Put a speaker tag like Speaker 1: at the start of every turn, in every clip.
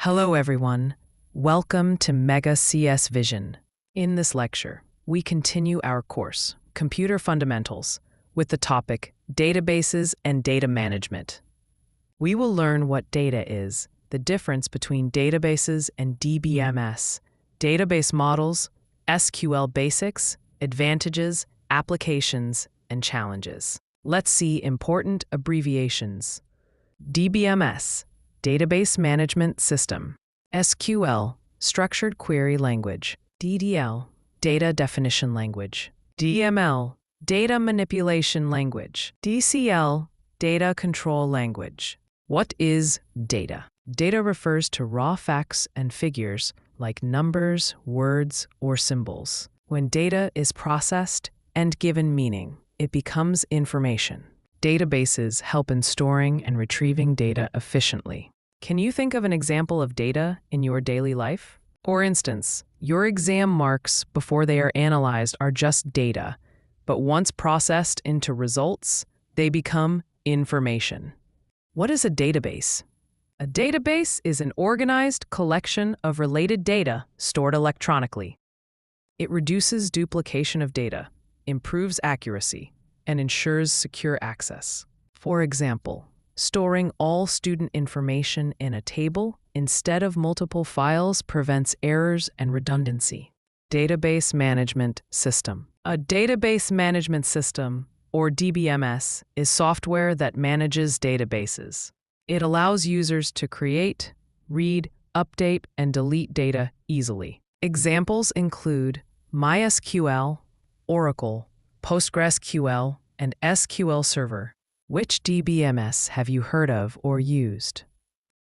Speaker 1: Hello everyone. Welcome to Mega CS Vision. In this lecture, we continue our course, Computer Fundamentals, with the topic Databases and Data Management. We will learn what data is, the difference between databases and DBMS, database models, SQL basics, advantages, applications, and challenges. Let's see important abbreviations. DBMS, Database Management System. SQL, Structured Query Language. DDL, Data Definition Language. DML, Data Manipulation Language. DCL, Data Control Language. What is data? Data refers to raw facts and figures like numbers, words, or symbols. When data is processed and given meaning, it becomes information. Databases help in storing and retrieving data efficiently. Can you think of an example of data in your daily life? For instance, your exam marks before they are analyzed are just data, but once processed into results, they become information. What is a database? A database is an organized collection of related data stored electronically. It reduces duplication of data, improves accuracy, and ensures secure access. For example, storing all student information in a table instead of multiple files prevents errors and redundancy. Database Management System. A database management system, or DBMS, is software that manages databases. It allows users to create, read, update, and delete data easily. Examples include MySQL, Oracle, PostgreSQL, and SQL Server. Which DBMS have you heard of or used?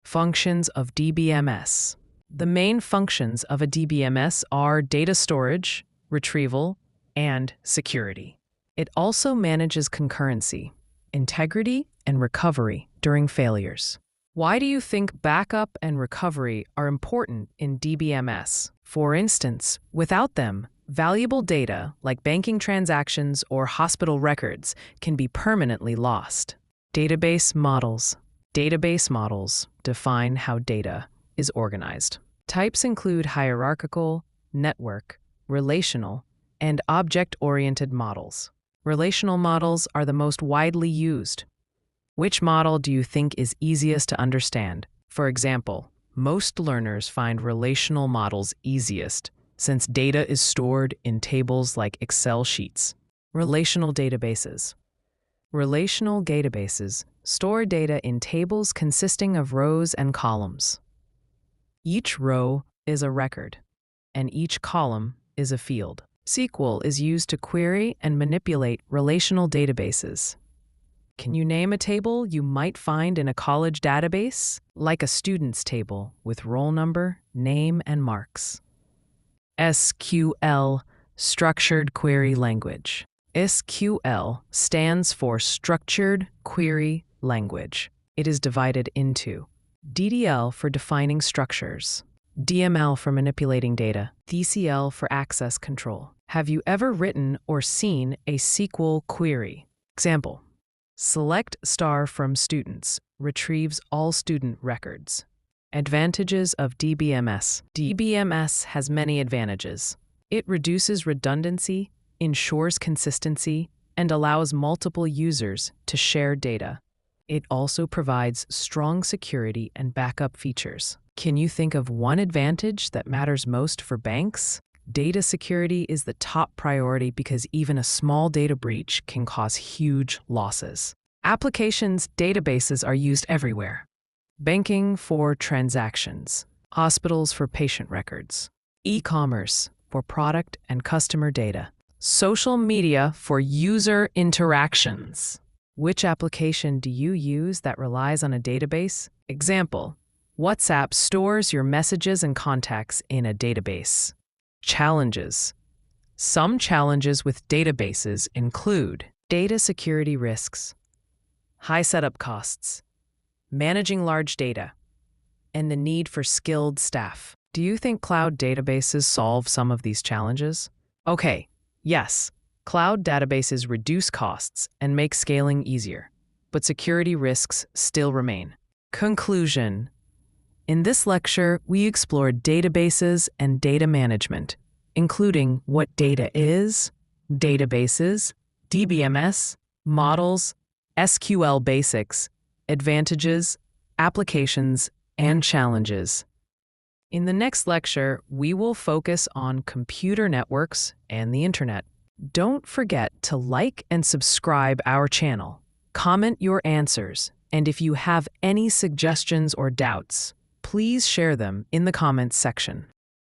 Speaker 1: Functions of DBMS. The main functions of a DBMS are data storage, retrieval, and security. It also manages concurrency, integrity, and recovery during failures. Why do you think backup and recovery are important in DBMS? For instance, without them, valuable data, like banking transactions or hospital records, can be permanently lost. Database models. Database models define how data is organized. Types include hierarchical, network, relational, and object-oriented models. Relational models are the most widely used. Which model do you think is easiest to understand? For example, most learners find relational models easiest since data is stored in tables like Excel sheets. Relational databases. Relational databases store data in tables consisting of rows and columns. Each row is a record, and each column is a field. SQL is used to query and manipulate relational databases. Can you name a table you might find in a college database? Like a student's table with roll number, name, and marks. SQL, Structured Query Language. SQL stands for Structured Query Language. It is divided into DDL for defining structures, DML for manipulating data, DCL for access control. Have you ever written or seen a SQL query? Example: select star from students, retrieves all student records. Advantages of DBMS. DBMS has many advantages. It reduces redundancy, ensures consistency, and allows multiple users to share data. It also provides strong security and backup features. Can you think of one advantage that matters most for banks? Data security is the top priority because even a small data breach can cause huge losses. Applications databases are used everywhere. Banking for transactions, hospitals for patient records, e-commerce for product and customer data, social media for user interactions. Which application do you use that relies on a database? Example: WhatsApp stores your messages and contacts in a database. Challenges. Some challenges with databases include data security risks, high setup costs, managing large data, and the need for skilled staff. Do you think cloud databases solve some of these challenges? Okay, yes, cloud databases reduce costs and make scaling easier, but security risks still remain. Conclusion: In this lecture, we explored databases and data management, including what data is, databases, DBMS, models, SQL basics, advantages, applications, and challenges. In the next lecture, we will focus on computer networks and the internet. Don't forget to like and subscribe our channel. Comment your answers, and if you have any suggestions or doubts, please share them in the comments section.